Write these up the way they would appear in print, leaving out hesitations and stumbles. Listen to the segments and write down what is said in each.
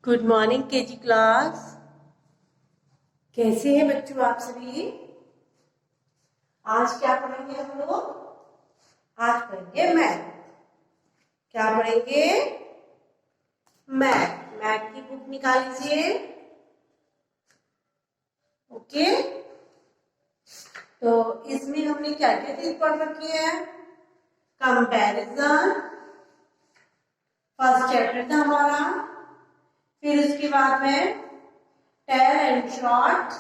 Good morning KG class. कैसे हैं बच्चों आप सभी? आज क्या पढ़ेंगे हम लोग? आज पढ़ेंगे मैथ। क्या पढ़ेंगे? मैथ। मैथ की बुक निकाल लीजिए। ओके, तो इसमें हमने क्या क्या चीज पढ़ रखी है? कंपैरिजन फर्स्ट चैप्टर था हमारा। फिर उसके बाद में tall and short,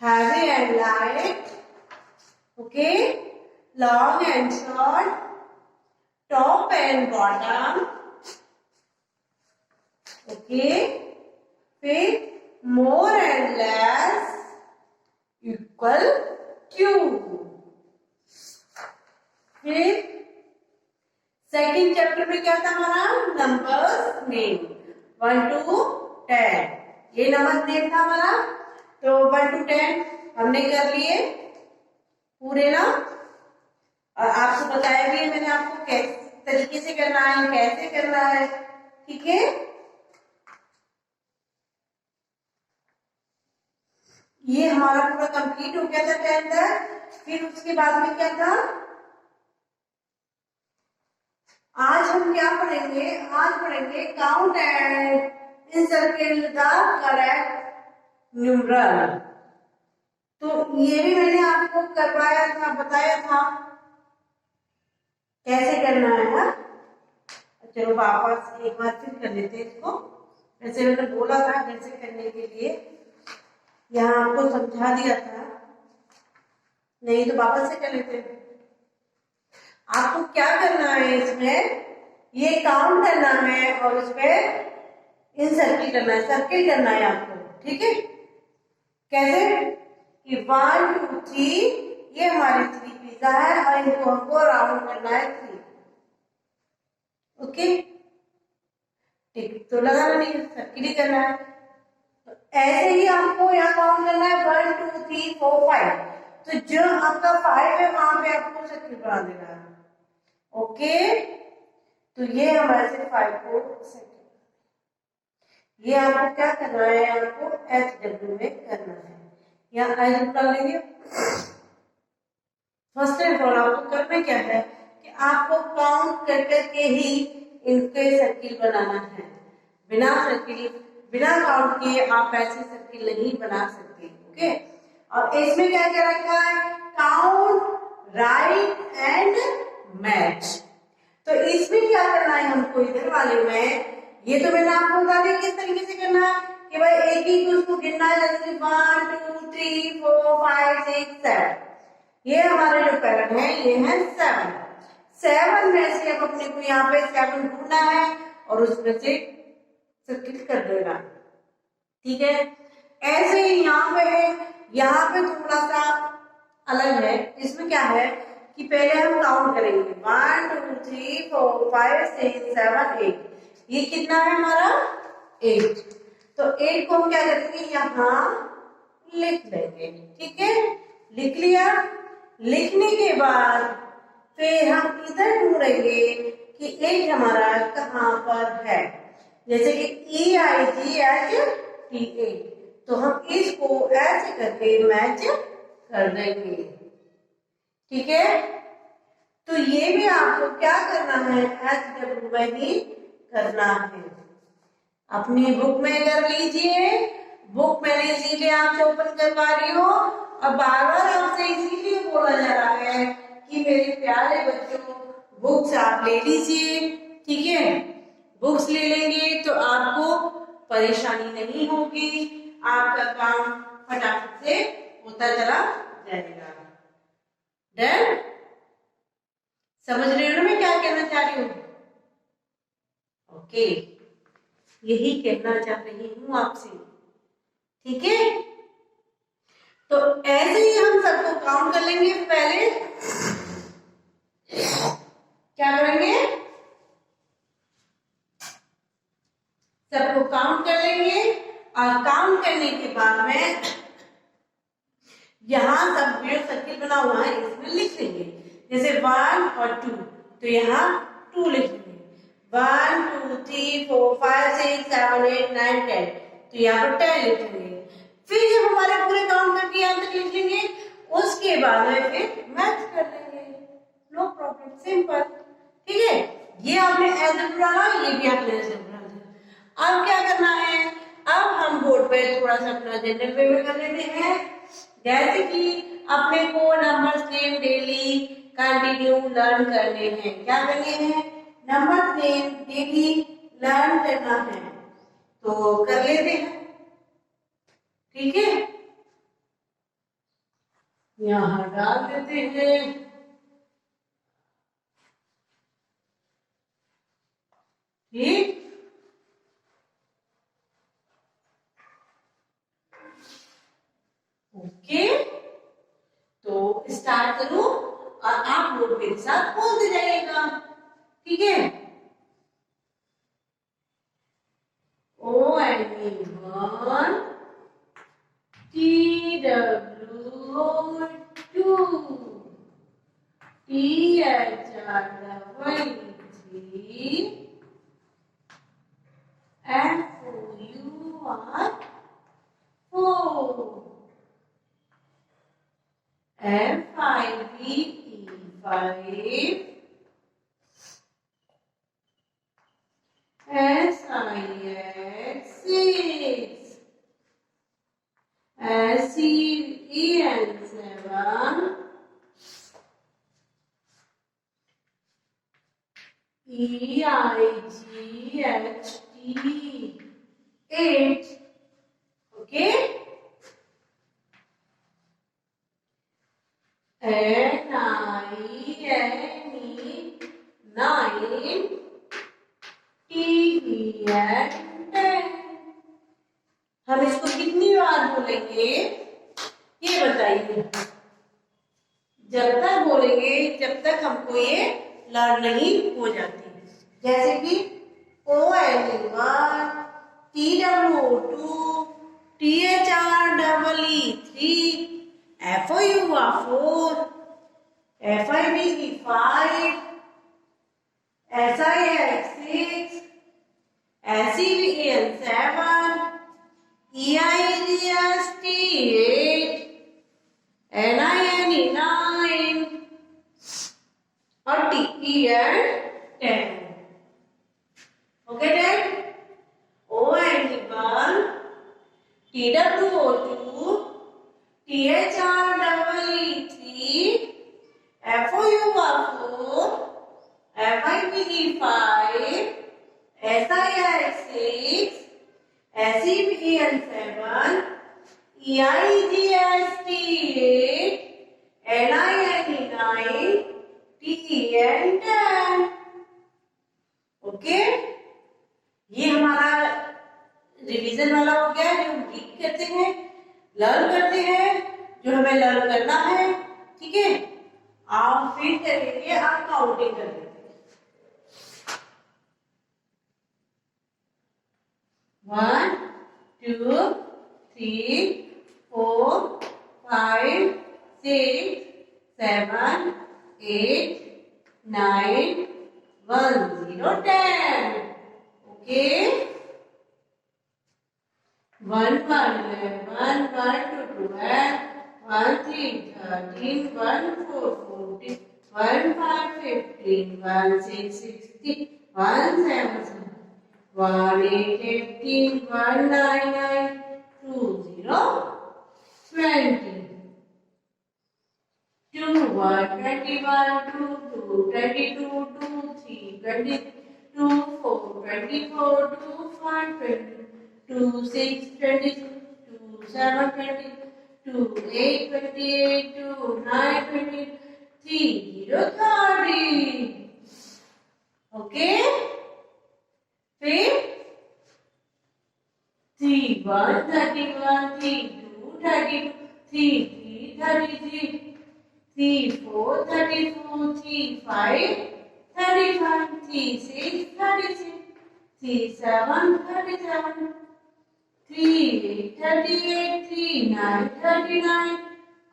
heavy and light, okay, long and short, top and bottom, okay, फिर more and less equal to, फिर सेकंड चैप्टर में क्या था हमारा? Numbers name 1 to 10। ये नंबर नेम था हमारा। तो 1 to 10 हमने कर लिए पूरे ना, और आपको बताया भी है मैंने आपको किस तरीके से करना है, कैसे करना है। ठीक है, ये हमारा पूरा कंप्लीट हो गया था 10 तक। फिर उसके बाद में क्या था? आज हम क्या पढ़ेंगे? आज पढ़ेंगे count and encircle the correct numeral. तो ये भी मैंने आपको करवाया था, बताया था कैसे करना है ना। चलो वापस एक बार फिर कर लेते हैं इसको। वैसे मैंने बोला था कैसे करने के लिए, यहाँ आपको समझा दिया था, नहीं तो वापस से कर लेते हैं। आपको क्या करना है इसमें? ये काउंट करना है और उसमें इनसर्किल करना है, सर्किल करना है आपको। ठीक है, कैसे कि 1 2 3 ये हमारी 3 पिज्जा है और इनको हमको राउंड करना है 3। ओके, ठीक तो लगा नहीं, सर्किल ही करना है। तो ऐसे ही आपको यहाँ काउंट करना है 1 2 3 4 5। तो जो आपका 5 है वहां पे आपको सर्किल बना देना है। ओके, तो ये हमारे से 5 को सर्किल, ये आपको क्या करना है? आपको HW में करना है। यहाँ आई डाल लेंगे। फर्स्ट एंड ऑल आपको करना क्या है कि आपको काउंट कर करके ही इनके सर्किल बनाना है। बिना सर्किल, बिना काउंट किए आप ऐसे सर्किल नहीं बना सकते। ओके, और इसमें क्या क्या रखा है? Count, right and match. तो इसमें क्या करना है हमको? इधर वाले में ये तो मैंने आपको बता दिया किस तरीके से करना है कि भाई एक ही उसको गिनना है, जैसे 1 2 3 4 5 6 7। ये हमारे जो पैटर्न है ये है 7 में से अब अपने को यहाँ पे 7 ढूंढना है और उसमें से सर्किल कर देना। ठीक है, ऐसे ही यहाँ पे है, यहाँ पे थोड़ा सा अलग है। इसमें क्या है कि पहले हम काउंट करेंगे 1 2 3 4 5 6 7 8। ये कितना है हमारा? 8। तो 8 को हम क्या करेंगे? यहाँ लिख लेंगे। ठीक है, लिख लिया। लिखने के बाद फिर हम इधर ढूंढेंगे कि 8 हमारा कहाँ पर है। जैसे कि EIGHT8, तो हम इसको ऐसे करके मैच कर देंगे। ठीक है, तो ये भी आपको क्या करना है? HW में ही करना है। अपनी बुक में कर लीजिए। बुक मैंने इसीलिए आपसे ओपन करवा रही हूँ और बार बार आपसे इसीलिए बोला जा रहा है कि मेरे प्यारे बच्चों बुक्स आप ले लीजिए। ठीक है, बुक्स ले लेंगे तो आपको परेशानी नहीं होगी, आपका काम फटाफट से होता चला जाएगा। डन? समझ रहे हो ना मैं क्या कहना चाह रही हूँ? ओके, यही कहना चाह रही हूँ आपसे। ठीक है, तो ऐसे ही हम सबको काउंट कर लेंगे। पहले क्या करेंगे? सबको काउंट कर लेंगे और काउंट करने के बाद में यहाँ सब जो सर्किल बना हुआ है इसमें लिख लेंगे। जैसे 1 और 2, तो यहाँ 2 लिख लेंगे। 1 2 3 4 5 6 7 8 9 10, तो यहाँ पर 10 लिखेंगे। फिर जब हमारे पूरे काउंट करके यहाँ तक लिखेंगे, उसके बाद में फिर मैथ कर लेंगे, नो प्रॉब्लम, सिंपल। ठीक है, ये आपने ऐसे डाला, ये भी आपने ऐसे डाला। अब क्या करना है, अब हम बोर्ड पे थोड़ा सा अपना जनरल वे में कर लेते हैं। जैसे कि अपने को numbers name daily continue learn करने हैं। क्या करने हैं, नंबर्स नेम डेली लर्न करना है, तो कर लेते हैं। ठीक है, यहाँ डाल देते हैं। ठीक, ओके, तो स्टार्ट करो और आप लोग मेरे साथ बोलते जाइएगा। ठीक है, ONE1 TW2 THR3 and FOUR M5E5 SIX6 SEN7 EIGHT8, okay, NINE9 TEN10। हम इसको कितनी बार बोलेंगे ये बताइए। जब तक बोलेंगे जब तक हमको ये लर्न नहीं हो जाती। जैसे कि ONE1 TW2 THREE3 FOUR FIVE5 SIX6 SEN7 EIGHT8 NINE9 और TEN10। Okay dad, ONE1 TW2 THREE3 FOUR FIVE5 SIX6 SEN7 EIGHT8 NINE9 TEN10। Okay, ये हमारा रिवीजन वाला हो गया, जो हम रीड करते हैं, लर्न करते हैं, जो हमें लर्न करना है। ठीक है, आप फिर करेंगे, आप काउंटिंग कर लेते हैं। 1 2 3 4 5 6 7 8 9 1 0 10। Okay, 1 1 11 1 2 12 1 3 13 1 4 14 1 5 15 1 6 16 1 7 1 8 18 1 9 9 2 0 20 2 1 21 2 2 22 2 3 22 4 24 2 5 20 2 6 20 2 7 20 2 8 28 2 9 20 3 0 30। ओके, फिर 3 1 31 3 2 32 3 3 33 3 4 34 3 5 35 3 6 36 3 7 37 3 8 38 3 9 39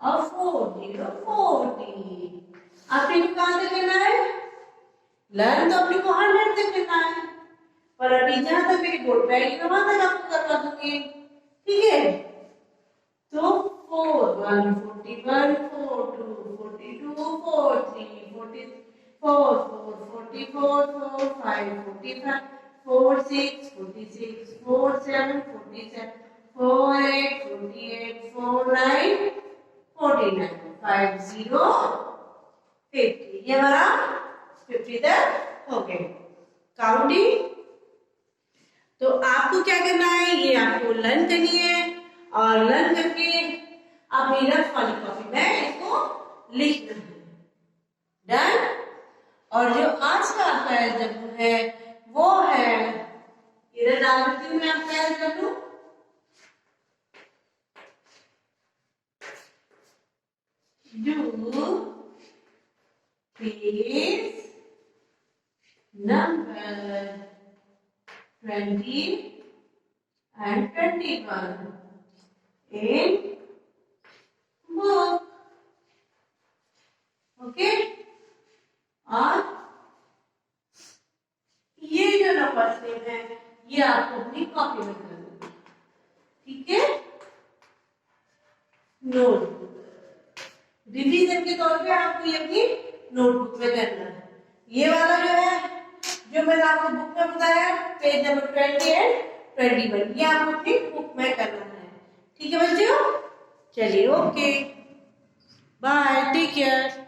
और 4 0 40। आपने कहाँ से करना है, लर्न तो अपने को 100 तक करना है, पर अभी जहां तक मेरी बोर्ड पे आएगी मैं वहां तक आपको करवा दूंगी। ठीक है, तो 4 1 41 4 2 42 4 3 44 4 4 44 4 5 45 4 6 46 4 7 47 4 8 48 4 9 49 5 0 50। ये हमारा 50 तक हो गए काउंटिंग। तो आपको क्या करना है, ये आपको लर्न करनी है और लर्न करके आप मेरी रफ वाली कॉपी में इसको लिखना है। डन। और जो आज का आपका एल्जेब्रा है वो है, इधर डाल देती हूँ मैं आपका algebra, do page number 20 and 21 in book। Okay, और ये जो नंबर सेव है ये आपको अपनी कॉपी में कर देना। ठीक है, नोटबुक रिवीजन के तौर पे आपको ये अपनी नोटबुक में करना है। ये वाला जो है, जो मैंने आपको बुक में बताया पेज नंबर 20 एंड 21, ये आपको अपनी बुक में करना है। ठीक है बच्चों, चलिए ओके बाय, टेक केयर।